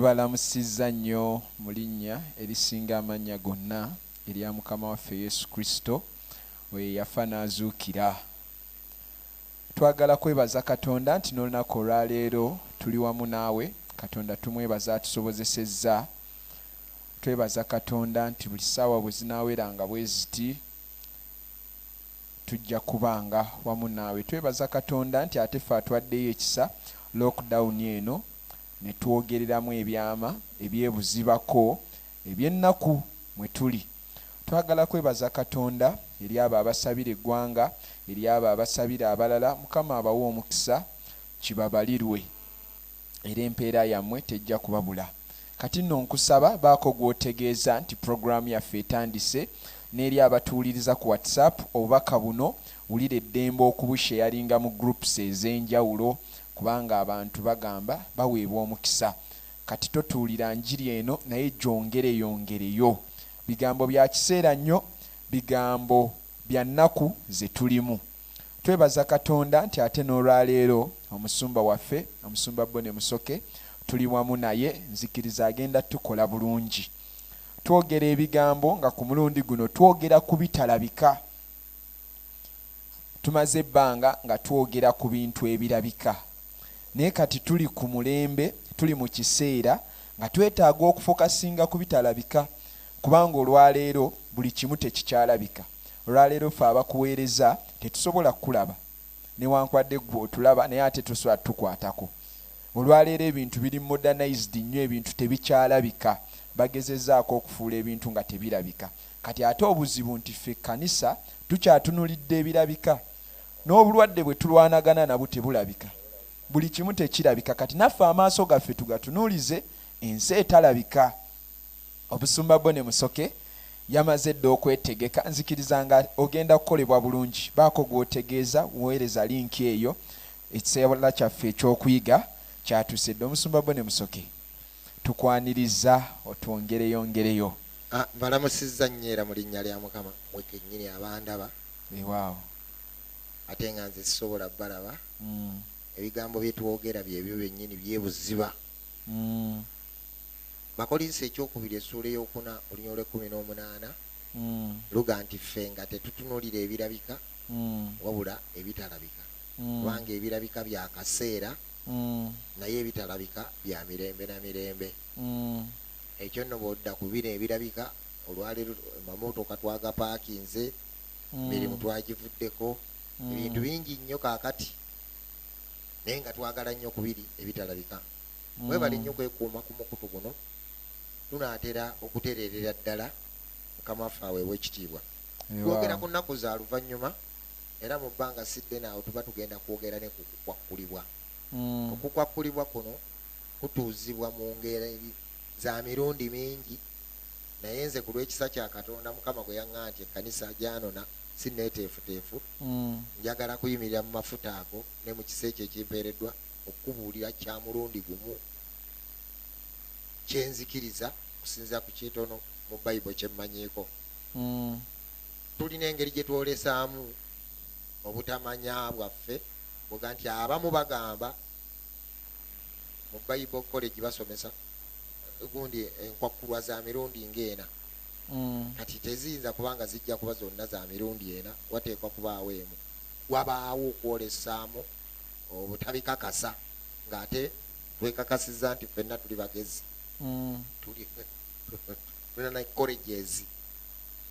Balamusizza nnyo mu linnya erisinga amannya gonna erya Mukama waffe Yesu Kristo we yafa n'azuukira. Twagala kwebaza Katonda nti n'olunaku olwaleero tuli wamu naawe. Katonda tumwebaza atusobozesezza. Twebaza Katonda nti buli ssaawa bwe zinaaweranga bwe ziti tujja kubanga wamu naawe. Twebaza Katonda nti ate ffe atwaddeyo ekisa lockdown eno ne twogereramu ebyama ebyebuzibako eby'ennaku mwe tuli. Twagala kwebaza Katonda eri abo abasabira eggwanga, eri abo abasabira abalala. Mukama abawa omukisa kibabalirwe era empeera yammwe tejja kubabula. Kati nno nkusaba baako gw'otegeeza nti puroguraamu yaffe etandise, n'eri abatuwuliriza ku WhatsApp obubaka buno wulira eddembe okubusharinga mu groups ez'enjawulo kubanga abantu bagamba baweebwa omukisa. Kati totuulira njiri eno naye gyongereyo. Bigambo bya kiseera nnyo, bigambo bya nnaku ze tulimu. Twebaza Katonda nti ate n'olwaleero omusumba waffe, omusumba Bone Musoke, tuli wamu naye, nzikiriza agenda tukola bulungi. Twogera ebigambo nga ku mulundi guno twogera ku bitalabika. Tumaze ebbanga nga twogera ku bintu ebirabika. Naye kati tuli ku mulembe, tuli mu kiseera nga twetaaga okufokasinga ku bitalabika kubanga olwaleero buli kimu tekikyalabika. Olwaleero ffe abakuweereza tetusobola kulaba newankwadde gwe otulaba naye ate tosobola tukwatako. Olwaleero ebintu biri modernized nnyo, ebintu tebikyalabika. Bagezezzaako okufuula ebintu nga tebirabika. Kati ate obuzibu nti ffe ekkanisa tukyatunulidde ebirabika. N'obulwadde bwe tulwanagana nabwo tebulabika. Buli kimu tekirabika. Kati naffe amaaso gaffe tugatunuulize ensi etalabika. Obusumba Bone Musoke yamaze dda okwetegeka. Nzikiriza nga ogenda kukolebwa bulungi. Baako gw'otegeeza, weereza linki eyo. Ekiseera kyaffe ekyokuyiga kyatuuse dda. Omusumba Bone Musoke, tukwaniriza otwongereyo. Balamusizza nnyo mu linnya lya Mukama mwe kennyini abandaba. Waaw. Ate nga nze sisobola balaba. Ebigambo bye twogera byebyo byennyini byebuziba. Bakolinsi ekyokubiri essuula ey'okuna olunya olw'18 luga nti ffe nga tetutunuulira ebirabika wabula ebitalabika. Kubanga ebirabika bya kaseera naye ebitalabika bya mirembe na mirembe. Ekyo nno bw'odda ku bino ebirabika, olwaleero amamotoka twagapaakinze, mirimu twagivuddeko, ebintu bingi nnyo kaakati naye nga twagala nnyo ku biri ebitalabika. Mwebale nnyo kwekuuma ku mukutu guno, tunaatera okutereerera ddala Mukama waffe aweebwa ekitiibwa. Twogera ku nnaku za luvannyuma era mu bbanga sidde naawe tuba tugenda kwogera ne ku kukwakkulibwa. Okukwakkulibwa kuno kutuuzibwa mu ngeri za mirundi mingi, naye nze ku lw'ekisa kya Katonda Mukama gwe yaŋŋamba nti ekkanisa gyanona si neeteefuteefu, njagala kuyimirira mu mafuta ago ne mu kisa ekyo ekimpeereddwa okukubuulira kya mulundi gumu kyenzikiriza okusinziira ku kitono mu Bayibuli kye mmanyiiko. Tulina engeri gye twolesaamu obutamanya bwaffe, bwega nti abamu bagamba mu Bible college basomesa gundi enkwakkulwa za mirundi ng'ena. Kati teziyinza kubanga zijja kuba zonna za mirundi ena, wateekwa kubaawo emu. Wabaawo okwolesaamu obutabikakasa ng'ate twekakasizza nti ffenna tuli bagezi. Tulina na colleges.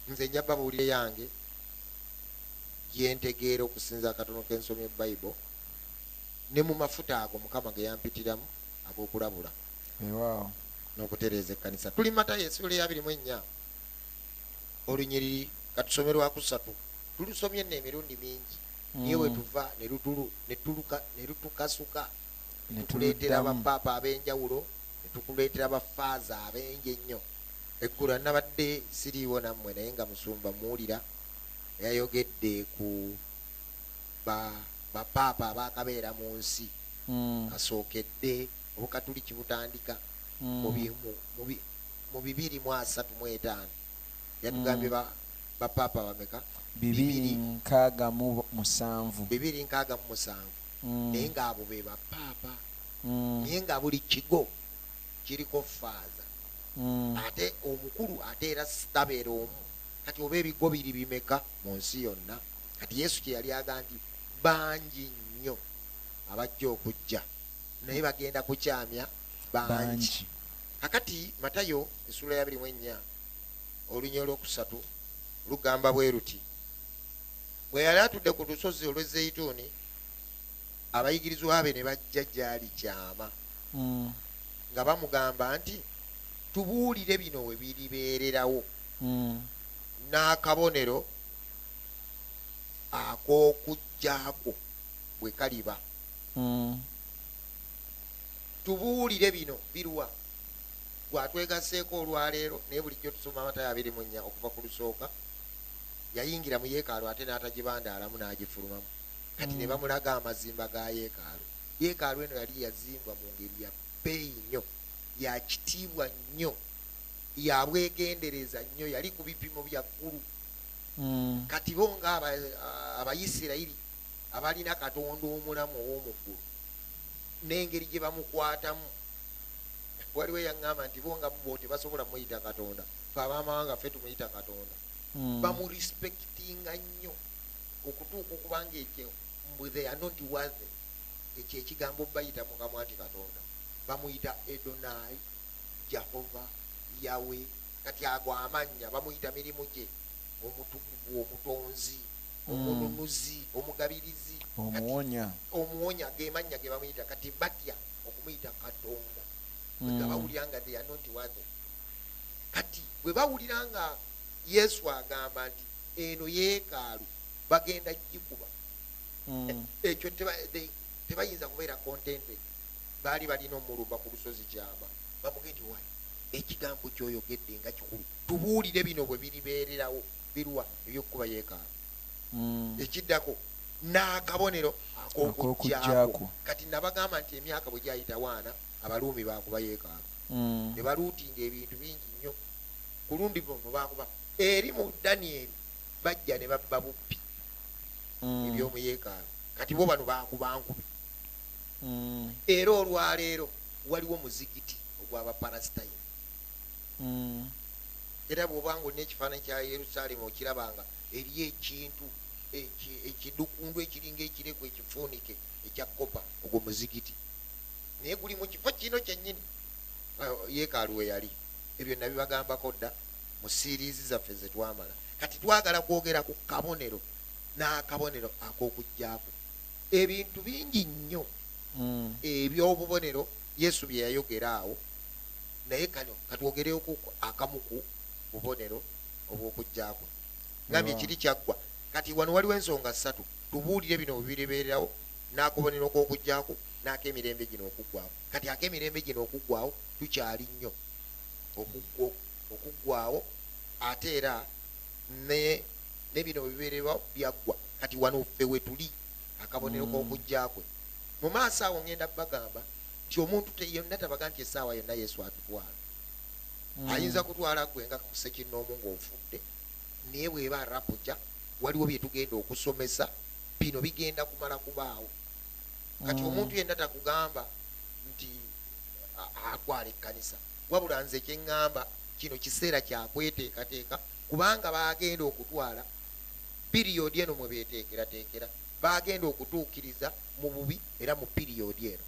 Nze nja babuulire yange yentegeera okusinza akatono k'ensomye Bible ne mu mafuta ago Mukama ge yampitiramu ag'okulabula n'okutereeza ekkanisa. Tuli Matayo essuula ya 24 olunyiriri katusome lwakusatu. Tulusomye nno emirundi mingi niye we tuva ne lutukasuka ne tuleetera abapaapa ab'enjawulo, ne tukuleetera abafaaza ab'enje ennyo. Eggulu nabadde siriiwo nammwe naye nga musumba muwulira yayogedde ku bapaapa abaakabeera mu nsi kasookedde obukatuliki butandika mu 235 yatugambye bapaapa bameka 267 naye ng'abo be bapaapa naye nga buli kigo kiriko faaza ate omukulu ate era tabeera omu. Kati oba ebigo biri bimeka mu nsi yonna? Kati Yesu kye yali aga nti bangi nnyo abajja okujja naye bagenda kukyamya bangi. Kakati Matayo essula ya 24 olunya olwokusatu lugamba bwe luti, bwe yali atudde ku lusozi olw'Ezeyituuni abayigirizwa be ne bajja gy'ali kyama nga bamugamba nti tubuulire bino we biribeererawo n'akabonero ak'okujjaako bwe kaliba. Tubuulire bino biruwa? Gwatwegaseeko olwaleero naye bulijjo tusoma Matayo 24 okuva ku lusooka. Yayingira mu yeekaalu ate n'atagibandaalamu n'agifulumamu. Kati ne bamulaga amazimba ga yeekaalu. Yeekaalu eno yali yazimbwa mu ngeri ya bbeeyi nnyo, ya kitiibwa nnyo, ya bwegendereza nnyo, yali ku bipimo bya ggulu. Kati bo nga Abayisirayiri abalina Katonda omulamu ow'omu ggulu n'engeri gye bamukwatamu, waliwo eyaŋŋamba nti bo nga bo tebasobola muyita Katonda, fe abamawanga ffe tumuyita Katonda. Bamurespectinga nnyo okutuuka okubanga ekyo mbu they are not worthy. Ekyo ekigambo bayita mu kamwa nti Katonda bamuyita Edonai, Jehova, Yawe. Kati ago amannya bamuyita mirimu gye, omutukuvu, omutonzi, omununuzi, omugabirizi, omuwonya, ge mannya ge bamuyita. Kati batya okumuyita Katonda bwe bawulira nga they are not worthy. Kati bwe bawulira nga Yesu agamba nti eno yeekaalu bagenda gikuba, ekyo tebayinza kubeera contented. Baali balina omulumba ku lusozi kyama, bamugendi wayi ekigambo ky'oyogedde nga kikulu, tubuulire bino bwe biribeererawo biruwa? Ebyokukuba yeekaalu. Ekiddako n'akabonero ak'okujjaako. Kati nabagamba nti emyaka bwe gyayita waana Abaruumi baakuba yeekaalu ne baluutinga ebintu bingi nnyo. Ku lundi luno baakuba eri mu Danyeri bajja ne babba bubbi eby'omu yeekaalu. Kati bo bano baakuba nkubi. Era olwaleero waliwo muzigiti ogw'Abapalasitayini. Era bw'obanga olina ekifaananyi kya Yerusaalemu okirabanga eriyo ekintu ekidukundu ekiringa ekireku ekifuunike ekya kopa, ogwo muzigiti. Naye guli mu kifo kino kyennyini yeekaalu we yali. Ebyo nabibagambako dda mu siriizi zaffe ze twamala. Kati twagala kwogera ku kabonero n'akabonero ak'okujjaako. Ebintu bingi nnyo eby'obubonero Yesu bye yayogera awo, naye kano katwogereoko akamu ku bubonero obw'okujjaako. Ngambye kiri kyaggwa. Kati wano waliwo ensonga 3. Tubuulire bino bwe biribeererawo, n'akabonero k'okujjaako, n'ak'emirembe gino okuggwaawo. Kati ak'emirembe gino okuggwaawo tukyali nnyo okuggwaawo, ate era ne bino bibeererawo byaggwa. Kati wano ffe we tuli akabonero k'okujjaakwe. Mu maaso awo ngenda bagamba nti omuntu yonna tabaga nti essaawa yonna Yesu atutwala. Ayinza kutwala gwe nga kusekinnoomu ng'ofudde, naye bw'eba rapuja waliwo bye tugenda okusomesa, bino bigenda kumala kubaawo. Kati omuntu yenna takugamba nti atwala ekkanisa, wabula nze kye ŋŋamba kino kiseera kyakweteekateeka, kubanga bagenda okutwala piriyodi eno mwe beeteekerateekera, bagenda okutuukiriza mu bubi era mu piriyodi eno.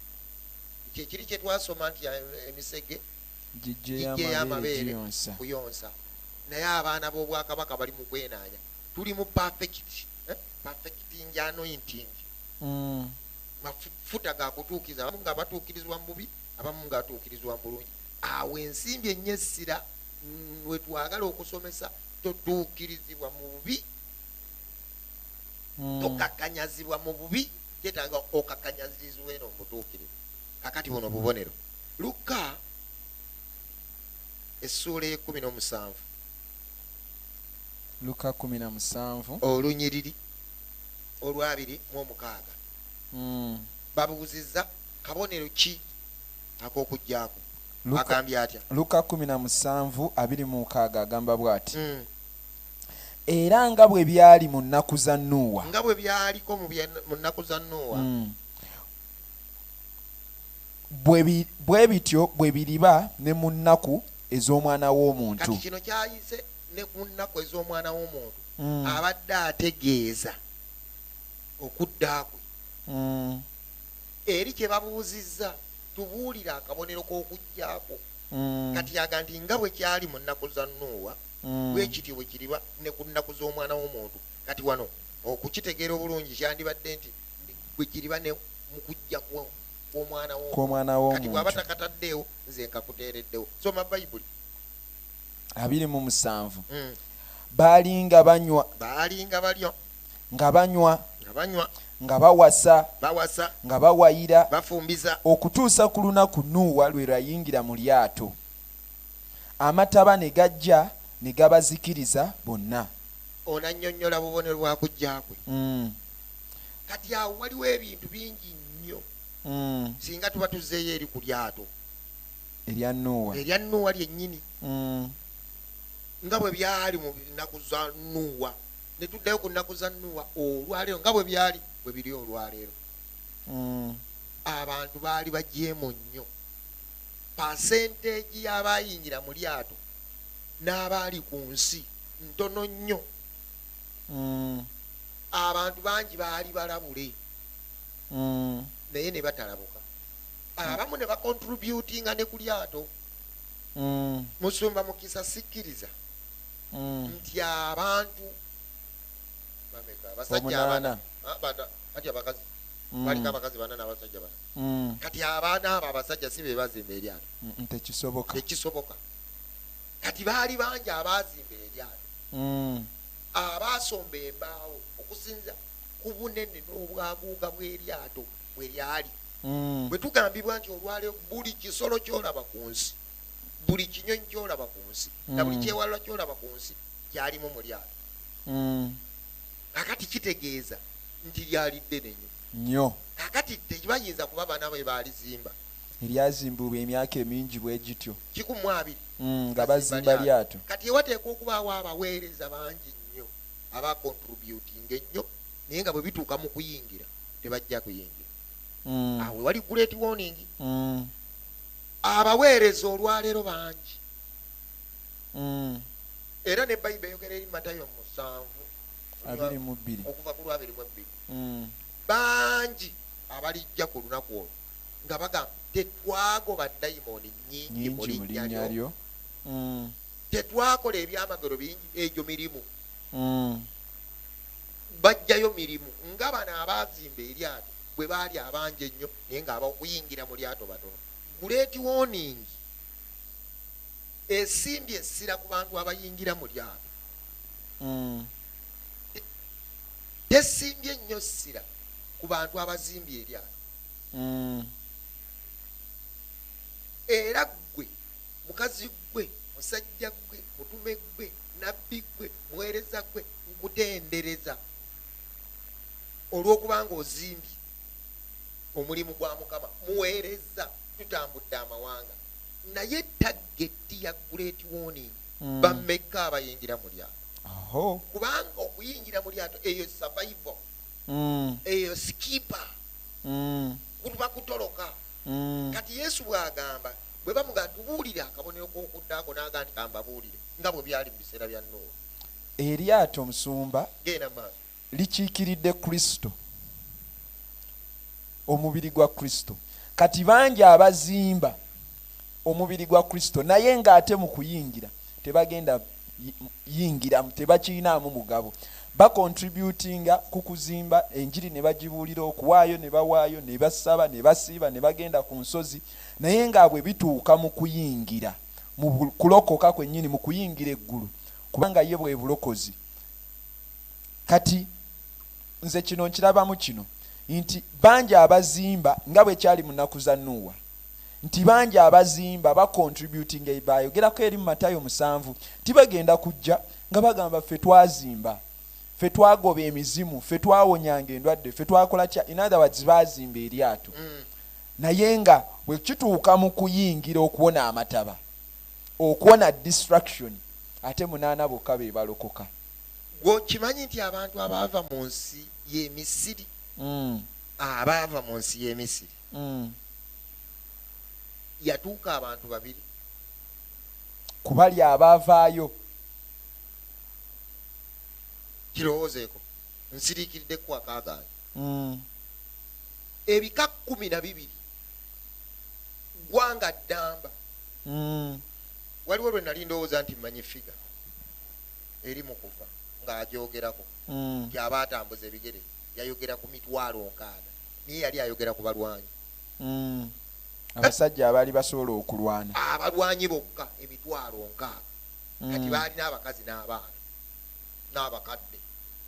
Kyekiri kye twasoma nti emisege gijje y'amabeere kuyonsa, naye abaana b'obwakabaka bali mu kwenaanya. Tuli mu perfecting anointing, mafuta ga kutuukiriza, abamu nga batuukirizwa mu bubi, abamu nga batuukirizwa mu bulungi. Awo ensimbi ennyessira we twagala okusomesa, totuukirizibwa mu bubi, tokakanyazibwa mu bubi, kyetaaga okakanyazirizwa eno mu butuukirivu. Kakati buno bubonero. Luka essula y'e17. Luka 17 olunyiriri olw'26. Babuuzizza kabonero ki ak'okujjaako? Agambye atya? Luka 17:26 agamba bw'ati, era nga bwe byali mu nnaku za Nuuwa. Nga bwe byaliko mu nnaku za Nuuwa. bwe bityo bwe biriba ne mu nnaku ez'omwana w'omuntu. Kati kino kyayise ne ku nnaku ez'omwana w'omuntu abadde ategeeza okudda kwe eri kye babuuzizza tubuulira akabonero k'okujjaako. Kati yaga nti nga bwe kyali mu nnaku za Nuuwa bwe kityo bwe kiriba ne ku nnaku z'omwana w'omuntu. Kati wano okukitegeera obulungi kyandibadde nti bwe kiriba ne mu kujja kw'omwana w'omuntu. Kati bw'aba takataddeewo nze nkakuteereddewo. Soma Bayibuli 27. Baalinga banywa nga banywa nga bawasa nga bawayira bafumbiza okutuusa ku lunaku Nuuwa lwe lwayingira mu lyato. Amataba ne gajja ne gabazikiriza bonna. Onannyonnyola bubonero bwa kujja kwe. Kati awo waliwo ebintu bingi nnyo singa tuba tuzzeeyo eri ku lyato erya Nuuwa lyennyini nga bwe byali mu nnaku za Nuuwa ne tuddayo ku nnaku za Nuuwa olwaleero nga bwe byali bwe biri olwaleero. Abantu baali bajeemu nnyo. Pasenteegi y'abayingira mu lyato n'abaali ku nsi ntono nnyo. Abantu bangi baali balabule naye ne batalabuka. Abamu ne bakontributinga ne ku lyato. Musumba Mukisa sikkiriza nti abantu abasajja abana kati abakazi baliko abakazi bana n'abasajja bana. Kati abaana abo abasajja si be bazimba eryato. Tekisoboka. Kati baali bangi abazimba eryato abaasomba embaawo okusinza ku bunene n'obwaguuga bw'eryato bwe lyali. Bwe tugambibwa nti olwaleero buli kisolo ky'olaba ku nsi, buli kinyonyi ky'olaba ku nsi na buli kyewalwa ky'olaba ku nsi kyalimu mu lyato. Kakati kitegeeza nti lyali ddene nnyo. Kakati tebayinza kuba baana bwe baalizimba. Eryazimbibwa emyaka emingi bwe gityo 120 nga bazimba lyato. Kati ewateeka okubaawo abaweereza bangi nnyo abakontributinga ennyo naye nga bwe bituuka mu kuyingira tebajja kuyingira. Awo wali great warning. Abaweereza olwaleero bangi era ne Bayibuli eyogera eri Matayo 7:22 okuva ku 22 bangi abalijja ku lunaku olwo nga bagamba tetwagoba dayimooni nnyingi mu linnya lyo, tetwakola ebyamagero bingi, egyo mirimu. Bajjayo mirimu nga bano abazimba eryato bwe baali abangi ennyo naye nga abakuyingira mu lyato batono. Great warning esimbye essira ku bantu abayingira mu lyato. Tesimbye nnyo ssira ku bantu abazimbye eryato. Era gwe mukazi gwe, musajja gwe, mutume gwe, nabbi gwe, muweereza gwe, nkutendereza olw'okubanga ozimbye omulimu gwa Mukama, muweereza. Tutambudde amawanga naye tageti ya great warning bameka abayingira mu lyato. Kubanga okuyingira mu lyato eyo survival, eyo skipa kutuba kutoloka. Kati Yesu bw'agamba bwe bamuga tubuulire akabonero k'okuddaako n'aga nti kambabuulire nga bwe byali mu biseera bya Nuuwa. Eryato Musumba genda maaso likiikiridde Kristo, omubiri gwa Kristo. Kati bangi abazimba omubiri gwa Kristo naye ng'ate mu kuyingira tebagenda yingira, tebakiinaamu mugabo. Bakontributinga ku kuzimba enjiri ne bagibuulira, okuwaayo ne bawaayo, ne basaba ne basiiba ne bagenda ku nsozi, naye nga bwe bituuka mu kuyingira mu kulokoka kwennyini, mu kuyingira eggulu, kubanga ye bwe bulokozi. Kati nze kino nkirabamu kino nti bangi abazimba nga bwe kyali mu nnaku za Nuuwa, nti bangi abazimba bakontributinga, bayogerako eri mu Matayo 7 tibagenda kujja nga bagamba ffe twazimba, ffe twagoba emizimu, ffe twawonyanga endwadde, ffe twakola kya. In other words, bazimba eryato naye nga bwe kituuka mu kuyingira okuwona amataba, okuwona distraction, ate 8 bokka be balokoka. Gwokimanyi nti abantu abaava mu nsi y'e Misiri, abaava mu nsi y'e Misiri yatuuka abantu babiri kubali abaavaayo. kirowoozeeko nsiriikiriddeku akaagaayo. Ebika 12 gwanga ddamba. Waliwo lwe nali ndowooza nti mmanyi figa eri mu kuva ng'agyogerako nti aba atambuza ebigere yayogera ku 60,000 naye yali ayogera ku balwanyi. Abasajja abaali basobola okulwana, abalwanyi bokka 60,000 kati baalina abakazi n'abaana n'abakadde.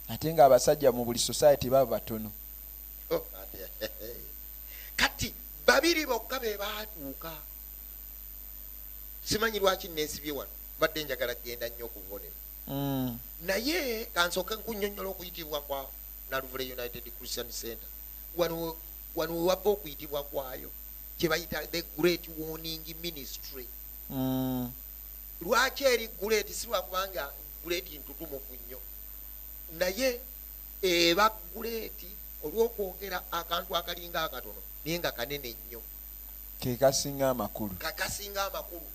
ate ng'abasajja mu buli society baba batono. Kati babiri bokka be baatuuka. Simanyi lwaki neesibye wano, badde njagala genda nnyo okubonera. Naye kansooke nkunnyonnyola okuyitibwa kwa Naluvule United Christian Center. Wano wewava okuyitibwa kwayo kye bayita the Great Warning Ministry. Lwaki eri great? Si lwakubanga great ntutumufu nnyo, naye eba great olw'okwogera akantu akalinga akatono naye nga kanene nnyo, ke kasinga amakulu. kakasinga amakulu,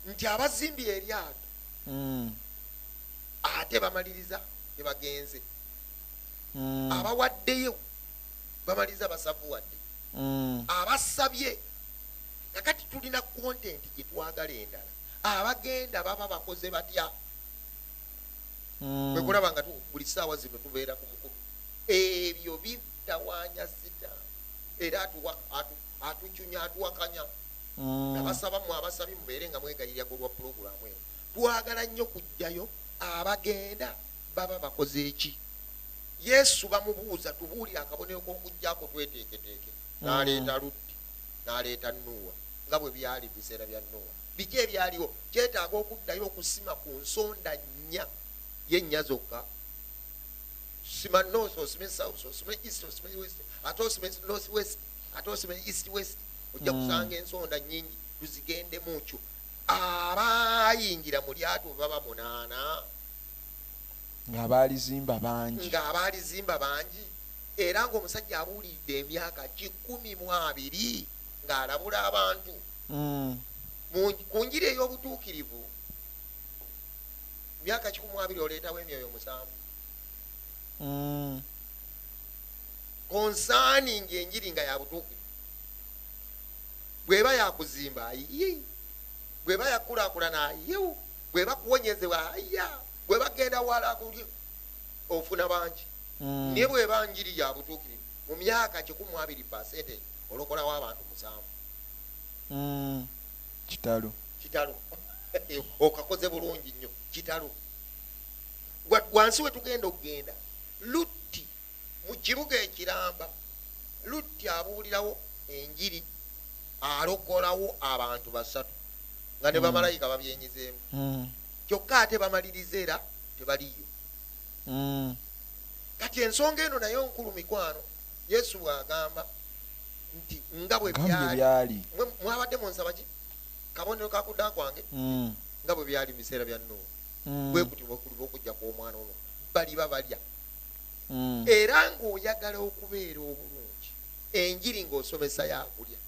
nti abazimbi eryato ate bamaliriza tebagenze, abawaddeyo bamaliriza basavuwadde, abasabye kakati tulina content gye twagala endala, abagenda baba bakoze batya. Bwe kulaba nga buli ssaawa zino tubeera ku mukulu, ebyo bitawaanya sita era atukyunya atuwakanya. Nabasaba mu abasabi mubeere nga mwegayirira ku lwa pulogulaamu eno. Twagala nnyo kujjayo abagenda baba bakoze eki. Yesu bamubuuza tubuulire akabonero k'okujjako tweteeketeeke, n'aleeta Lutti n'aleeta Nuuwa nga bwe byali biseera bya Nuuwa. Biki ebyaliwo? Kyetaaga okuddayo okusima ku nsonda nnya yennya zokka. Sima north, osime south, osime east, osime west, ate osime north west, ate osime east west. Ojja kusanga ensonda nnyingi, tuzigende mukyo. Abayingira mu lyato baba 8 ng'abaalizimba bangi, era ng'omusajja abuulidde emyaka 12 ng'alabula abantu. Ku njiri ey'obutuukirivu myaka 12 oleetawo emyoyo 7 concerning enjiri nga ya butuukirivu. Bweba yakuzimba ayi, bweba yakulaakulana ayi, bweba kuwonyezebwa ayi, bweba genda wala kuli ofuna bangi. Naye bweba njiri ya butuukirivu mu myaka 12% olokolawo abantu 7. Kitalo okakoze bulungi nnyo. Kitalo wansi we tugenda okugenda, Lutti mu kibuga ekiramba, Lutti abuulirawo enjiri, alokolawo abantu 3 nga ne bamalayika babyenyizeemu. Kyokka ate bamaliriza era tebaliyo. Kati ensonga eno nayo nkulu mikwano. Yesu bw'agamba nti nga bwe byali mwabadde munsaba ki kabonero kakudda kwange nga bwe byali mu biseera bya Nuuwa, bwe kuti bwekuli bw'okujja kw'Omwana w'Omuntu baliba balya. Era ng'oyagala okubeera obulungi, enjiri ng'osomesa yakulya,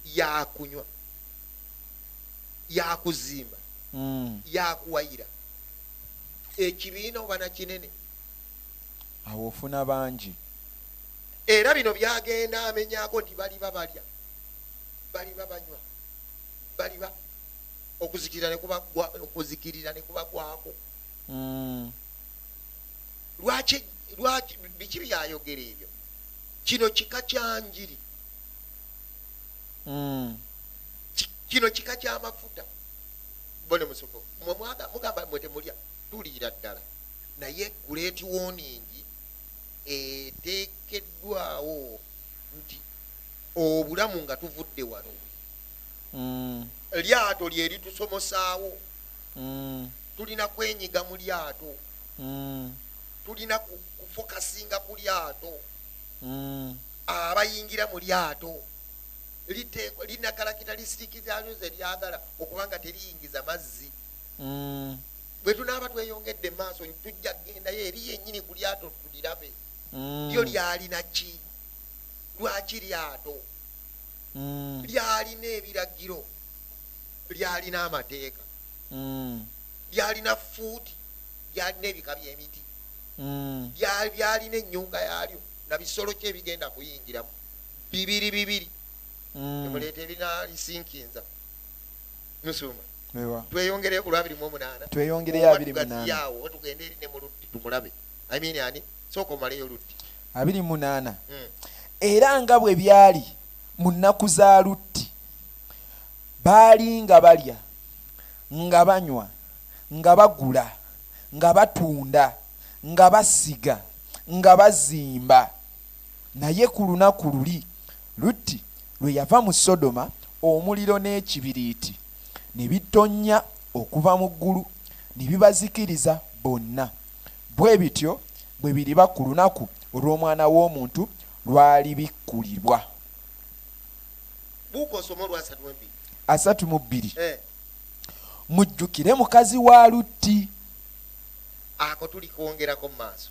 yakunywa, yakuzimba, yakuwayira, ekibiina oba na kinene, awo ofuna bangi. Era bino byagenda amenyako nti baliba balya, baliba banywa, baliba okuzikirira ne kubagwako. Lwaki biki byayogera ebyo? Kino kika kya njiri, kino kika ky'amafuta. Bone musoko mugamba mwe temulya, tuliira ddala, naye great warning eteekeddwawo nti obulamu nga tuvudde wano, lyato lyeri tusomosaawo, tulina kwenyiga mu lyato, tulina kufokasinga ku lyato, abayingira mu lyato lina kalakita lisirikizayo ze lyagala okubanga teriyingiza mazzi. Bwe tunaaba tweyongedde maaso tujja kugendayo eri yennyini ku lyato tulirabe lyo lyalina ki, lwaki lyato. lyalina ebiragiro, lyalina amateeka, lyalina fuuti, lyalina ebika by'emiti, lyalina ennyunga yaalyo na bisolo ki ebigenda kuyingiramu bibiri. Emuleeta ebinalisinkinza Musuma. Tweyongere ku 28. Tweyongereyo 28. Yawo tugende eri ne mu Lutti tumulabe. I mean ani soko maleyo Lutti. 28. Era nga bwe byali mu nnaku za Lutti, baali nga balya, nga banywa, nga bagula, nga batunda, nga basiga, nga bazimba. Naye ku lunaku luli Lutti lwe yava mu Sodoma, omuliro n'ekibiriiti ne bitonnya okuva mu ggulu ne bibazikiriza bonna. Bwe bityo bwe biriba ku lunaku olw'Omwana w'Omuntu lwali bikkulirwa. Buko somo lwa 32. Mujjukire mukazi wa Lutti. Ako tuli kwongerako mu maaso.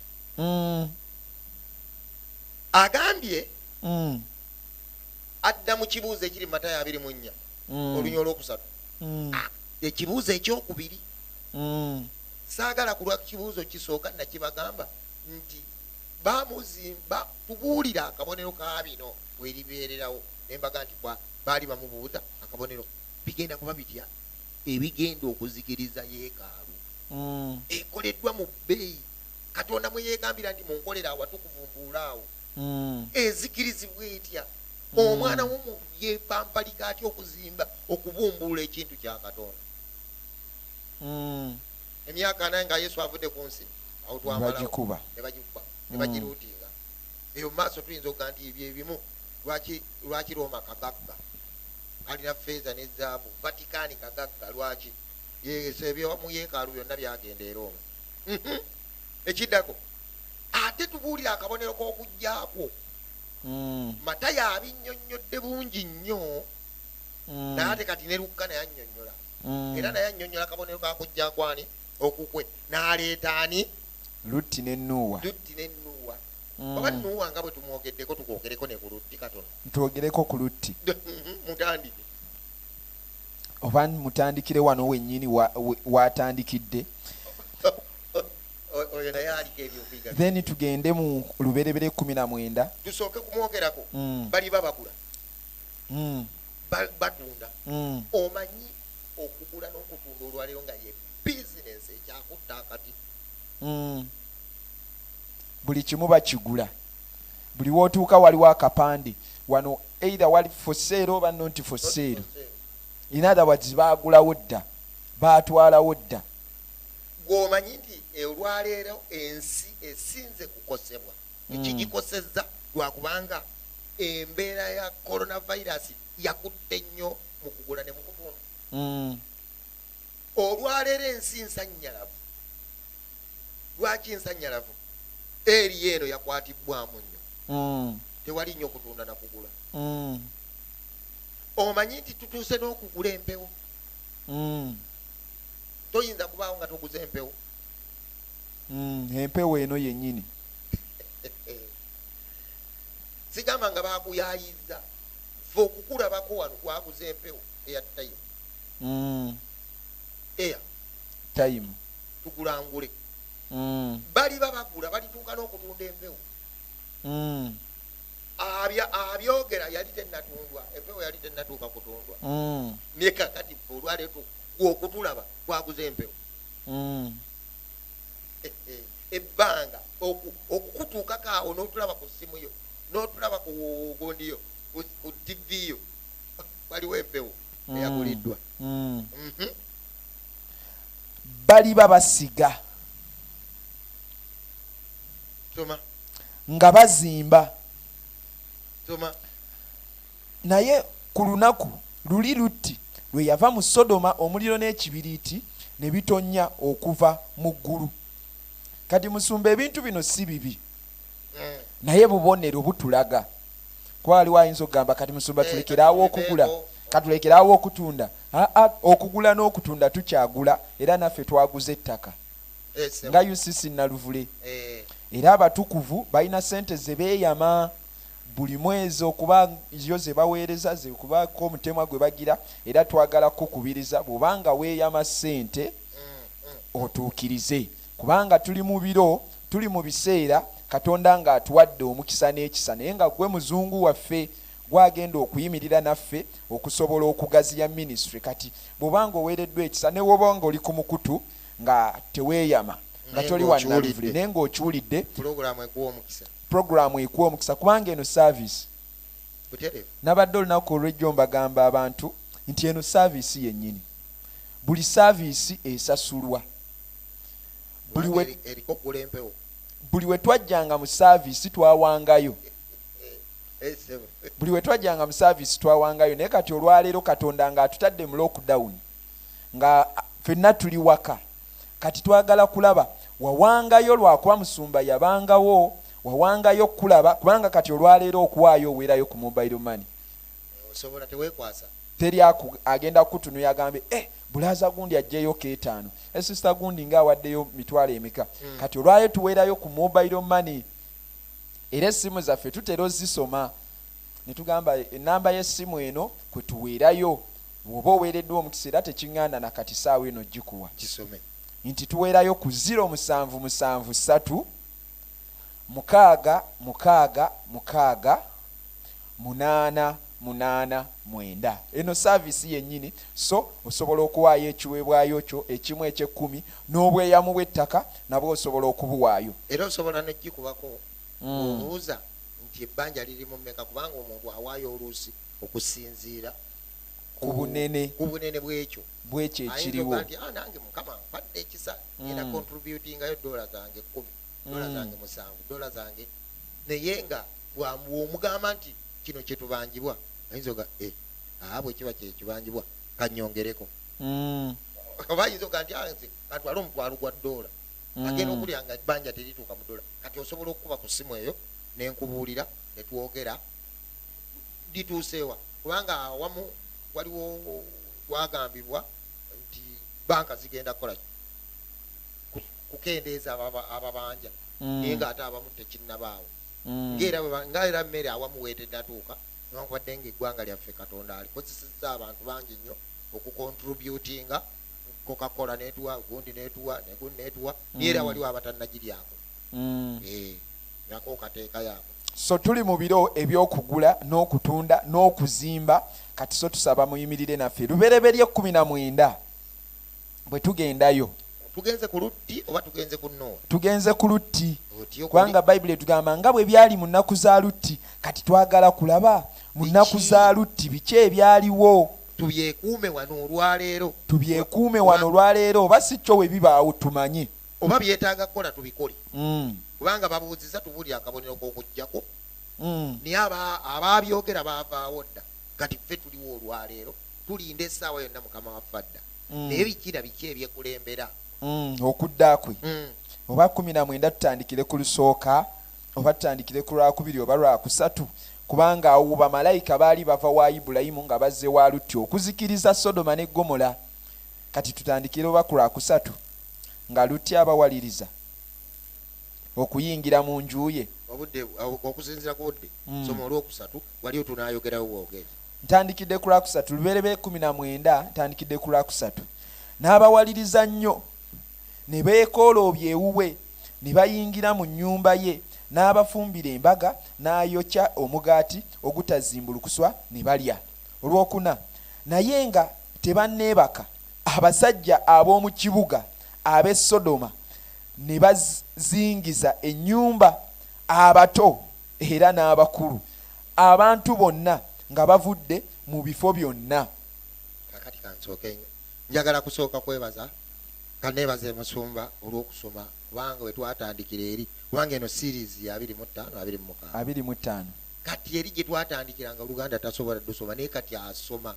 Agambye adda mu kibuuzo ekiri mu Matayo 24 olunya olwokusatu. Ekibuuzo ekyokubiri saagala kulwa kibuuzo kisooka nakibagamba nti bamuzimba tubuulira akabonero ka bino weribeererawo nembaga nti baali bamubuuza akabonero bigenda kuba bitya ebigenda okuzikiriza yeekaalu ekoleddwa mu bbeeyi Katonda mwe yeegambira nti munkolera awatukuvumbulaawo ezikirizibwa etya omwana w'omuntu yeepampalika atya okuzimba okubumbulula ekintu kya Katonda. Emyaka 4 nga Yesu avudde ku nsi awo twamala ne bagikuba ne bagiruutinga eyo maaso tuyinza okuga nti ebyo ebimu lwaki Roma kagagga alina feeza ne zaabu, Vatikani kagagga lwaki ebyo mu yeekaalu byonna byagenda e Roma. Ekiddako ate tubuulira akabonero k'okujjaako Matayo abinnyonnyodde bungi nnyo naye ate kati ne Lukka naye annyonnyola era naye annyonnyola akabonero kakujjaako ani okukwe n'aleeta ani Lutti ne Nuuwa. Oba Nuuwa nga bwe tumwogeddeko tukwogereko ne ku Lutti katono ntwogereko ku Lutti mutandike oba mutandikire wano wennyini watandikidde oyo naye aliko ebyokuyiga then tugende mu luberebere 19 tusooke kumwogerako bali babagula batunda omanyi okugula n'okutunda olwaleero nga ye bizinensi ekyakutta akati buli kimu bakigula buli wootuuka waliwo akapande wano either wali for sale oba not for sale. In other words baagulawo dda baatwalawo dda. Gwomanyi nti olwaleero ensi esinze kukosebwa ekigikosezza lwakubanga embeera ya coronavirus yakutte nnyo mu kugula ne mu kutunda. Olwaleero ensi nsanyalavu. Lwaki nsanyalavu? Eri eno yakwatibbwamu nnyo. Tewali nnyo kutunda na kugula. Omanyi nti tutuuse n'okugula empewo. Toyinza kubaawo nga toguze empewo. Empewo eno yennyini. Sigamba nga baakuyaayiza. Fe okukulabako wano twaguze empewo eya time. Eya time. Tukulangule. Bali babagula balituuka n'okutunda empewo. Abyogera yali tennatundwa, empewo yali tennatuuka kutundwa. Ne kakati olwaleero okutulaba twaguze empewo. Ebbanga okukutuukako awo n'otulaba ku ssimu yo n'otulaba ku gondiyo ku TV yo waliwo empewo eyaguliddwa. Bali babasiga nga bazimba naye ku lunaku luli Lutti lwe yava mu Sodoma omuliro n'ekibiriiti ne bitonnya okuva mu ggulu. Kati musumba ebintu bino si bibi naye bubonero butulaga kwaliwo ayinza okugamba kati musumba tulekeraawo okugula katulekerawo okutunda. Okugula n'okutunda tukyagula era naffe twaguze ettaka nga UCC Naluvule. Era abatukuvu balina sente ze beeyama buli mwezi okuba yo ze baweereza ze kubaako omutemwa gwe bagira era twagala kukubiriza bw'obanga weeyama ssente otuukirize kubanga tuli mu biro tuli mu biseera Katonda ng'atuwadde omukisa n'ekisa naye nga gwe muzungu waffe gwagenda okuyimirira naffe okusobola okugaziya ministry kati bw'obanga oweereddwa ekisa ne wobanga oli ku mukutu nga teweeyama nga toli wannaluvule naye ng'okiwulidde puroguramu ekuwa omukisa kubanga eno saavisi nabadde olunaku olw'ejjo mbagamba abantu nti eno saavisi yennyini buli saavisi esasulwa buli we twajjanga mu saavisi twawangayo buli we twajjanga mu saavisi twawangayo naye kati olwaleero Katonda ng'atutadde mu lockdown nga ffenna tuli waka kati twagala kulaba wawangayo lwakuba musumba yabangawo wawangayo kulaba kubanga kati olwaleero okuwaayo oweerayo ku mobile money osobola teweekwasa teri agenda kutunuya agambe bulaza gundi ajjeyo keetaano sister gundi ng'awaddeyo mitwalo emeka kati olwaleero tuweerayo ku mobile money era essimu zaffe tutera ozisoma ne tugamba ennamba y'essimu eno kwe tuweerayo bw'oba oweereddwa omukisa era tekiŋŋanda na kati saawa eno gikuwa kisome nti tuweerayo ku 0773 6 6 6 8 8 9 eno saavisi yennyini so osobola okuwaayo ekiweebwayo kyo ekimu eky'ekkumi n'obweyamu bw'ettaka nabwo osobola okubuwaayo era osobola n'ogikubako obuuza nti ebbanja liri mu mmeka kubanga omuntu awaayo oluusi okusinziira ku bunene bw'ekyo ekiriwo nti nange mukama mpadde ekisa ngenda contributingayo $10 zange 10 $10 zange 7 $10 zange naye nga bw'omugamba nti kino kyetubanjibwa ayinza oga bwe kiba kyekibanjibwa kanyongereko oba ayinza oga nti nze katwale omutwalo gwa $1 agenda okulya nga ebbanja terituuka mu $1 kati osobola okukuba ku ssimu eyo nenkubuulira netwogera lituuseewa kubanga awamu waliwo twagambibwa nti banka zigenda kukola kukendeeza ababanja naye ngaate abamu tekinnabaawo ngaera mmere awamu weetedatuuka newankubadde ngaeggwanga lyaffe Katonda alikozesezza abantu bangi nnyo okukontributinga Coca-Cola netuwa gundi netuwa negundi netuwa era waliwo abatannagiryako yako okateeka yako so tuli mu biro ebyokugula n'okutunda n'okuzimba kati so tusaba muyimirire naffe lubereberye 19 bwe tugendayo tugenze ku lutti oba tugenze ku Noa tugenze ku lutti kubanga Bayibuli etugamba nga bwe byali mu nnaku za lutti kati twagala kulaba mu nnaku za lutti biki ebyaliwo tubyekuume wano olwaleero oba si kyo we bibaawo tumanye oba byetaaga kukola tubikole kubanga babuuziza tubuli akabonero k'okujjako naye abaabyogera baavaawo dda kati ffe tuliwo olwaleero tulinda essaawa yonna mukama waffe adda naye bikira biki ebyekulembera okudda kwe oba 19 tutandikire ku lusooka oba tutandikire ku lwakubiri oba lwakusatu kubanga awo bamalayika baali bava wa Ibulayimu nga bazze wa Lutti okuzikiriza Sodoma ne Gomora kati tutandikire oba ku lwakusatu nga Lutti abawaliriza okuyingira mu nju ye obudde okusinzira ku budde soma olwokusatu wali otunaayogerawo bwogere ntandikidde ku lwakusatu luberebe 19 ntandikidde ku lwakusatu n'abawaliriza nnyo ne beekoloobya ewuwe ne bayingira mu nnyumba ye n'abafumbira embaga n'ayokya omugaati ogutazimbulukuswa ne balya olwokuna naye nga tebanneebaka abasajja ab'omu kibuga ab'e Sodoma ne bazingiza ennyumba abato era n'abakulu abantu bonna nga bavudde mu bifo byonna kakati kansooke njagala kusooka kwebaza kaneebaze musumba olw'okusoma kubanga we twatandikira eri kubanga eno series ya 25 kati eri gye twatandikiranga Oluganda tasobola ddusoma naye kati asoma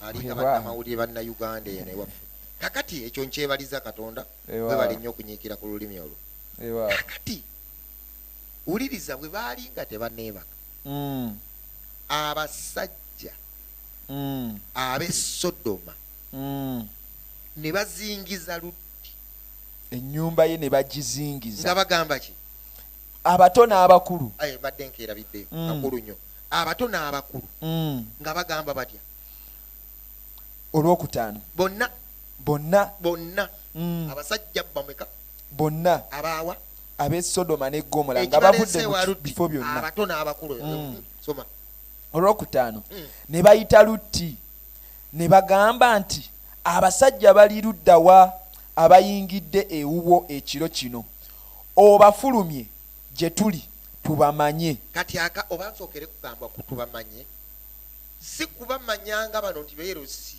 alinga bannamawulire bannayuganda eno ewaffe kakati ekyo nkyebaliza Katonda webali nnyo okunyiikira ku lulimi olwo kakati wuliriza bwe baali nga tebanneebaka abasajja ab'e Sodoma ne bazingiza Lutti ennyumba ye ne bagizingiza nga bagamba ki abato n'abakulu badde nkeerabiddeyo kakulu nnyo abato n'abakulu nga bagamba batya olwokutaano bonna abasajja bameka bonna abaawa ab'e Sodoma ne Gomora nga bavudde mu bifo byonna abato n'abakulu soma olwokutaano ne bayita Lutti ne bagamba nti abasajja bali ludda wa abayingidde ewuwo ekiro kino obafulumye gye tuli tubamanye. Kati oba nsookere kugamba kutubamanye si kubamanyanga bano nti beerosi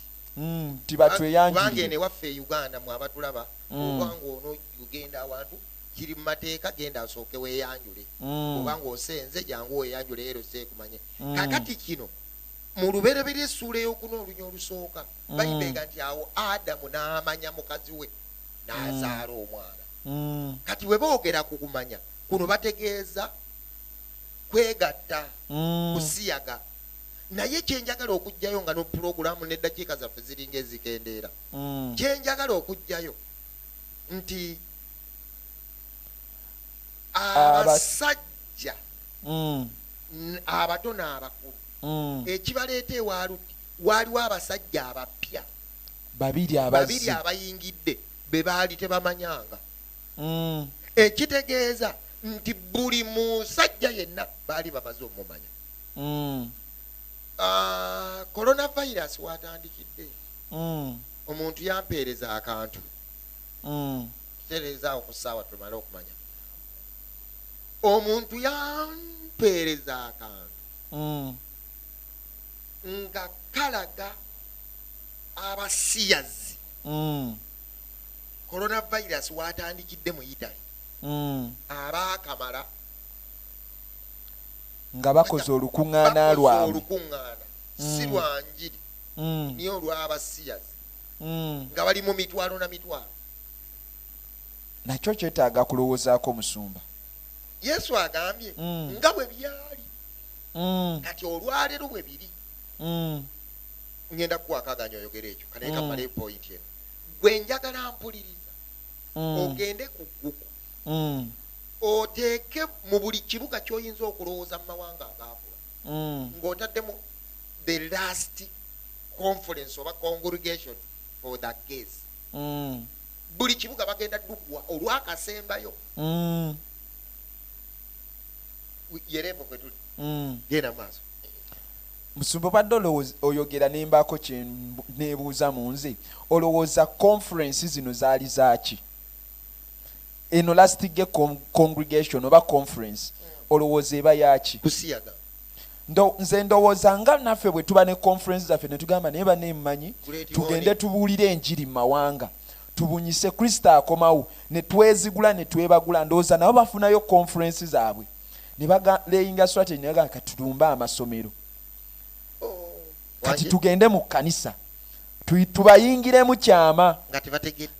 tibatweyanjulire ene waffe e Uganda mu abatulaba obanga ono ugenda awantu kiri mu mateeka genda asooke weeyanjule obanga osenze jangu weeyanjule yeerose kumanye kakati kino mu lubereberye essuula ey'okuna olunya olusooka bayibega nti awo Adamu n'amanya mukazi we n'azaala omwana kati we boogera ku kumanya kuno bategeeza kwegatta kusiyaga naye kyenjagala okujjayo nga no pulogulaamu n'eddakiika zaffe ziringa ezikendeera kyenjagala okujjayo nti abasajja abato n'abakulu ekibaleeta ewa Lutti waaliwo abasajja abapya babiri abayingidde be baali tebamanyanga ekitegeeza nti buli musajja yenna baali bamaze omumanya coronavirus watandikidde omuntu yampeereza akantu kitereezaawo ku ssaawa tumale okumanya omuntu yampeereza akantu nga kalaga abasiyazi coronavirus watandikidde mu Italy abaakamala nga bakoze olukuŋŋaana lwabwe si lwa njiri niye olw'abasiyazi nga bali mu mitwalo na mitwalo nakyo kyetaaga kulowoozaako musumba. Yesu agambye nga bwe byali kati olwaleero bwe biri ngenda kukwakaganya oyogera ekyo kanaye kamale point eno gwe njagala mpuliriza ogende ku Google oteeke mu buli kibuga ky'oyinza okulowooza mu mawanga agaakula ng'otaddemu the last conference oba congregation for the gays buli kibuga bagenda ddugwa olwakasembayo yereevo kwe tuli genda maaso musumba badde oyogera nembaako kye neebuuza mu nze olowooza conference zino zaali zaaki eno last ge congregation oba conference olowooza eba yaaki kusiyaga nze ndowooza nga naffe bwe tuba ne conference zaffe ne tugamba naye baneemanyi tugende tubuulire enjiri mu mawanga tubunyise Kristo akomawo ne twezigula ne twebagula ndowooza nabo bafunayo conference zaabwe ne bagaleyinga strategy ne bagamba kati tulumbe amasomero kati tugende mu kkanisa tubayingiremu kyama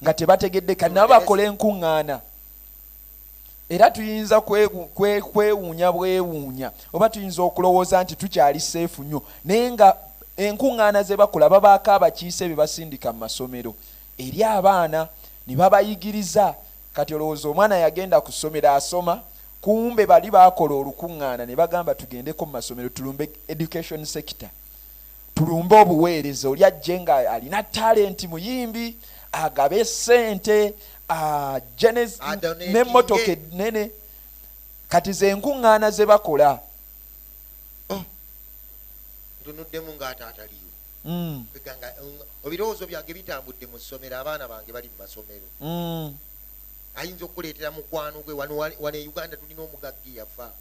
nga tebategedde kati nabo bakole enkuŋŋaana era tuyinza kwewuunya bwewuunya oba tuyinza okulowooza nti tukyali seefu nnyo naye nga enkuŋŋaana ze bakola babaako abakiise bye basindika mu masomero eri abaana ne babayigiriza kati olowooza omwana yagenda ku ssomero asoma kumbe bali baakola olukuŋŋaana ne bagamba tugendeko mu masomero tulumbe education sector tulumbe obuweereza oli ajje nga alina talenti muyimbi agabe ssente n'emmotoka ennene kati ze enkuŋŋaana ze bakola ntunuddemu ng'ate ataliyo ebirowoozo byange bitambudde mu ssomero abaana bange bali mu masomero ayinza okukuleetera mukwano gwe wano e Uganda tulina omugaggi yafa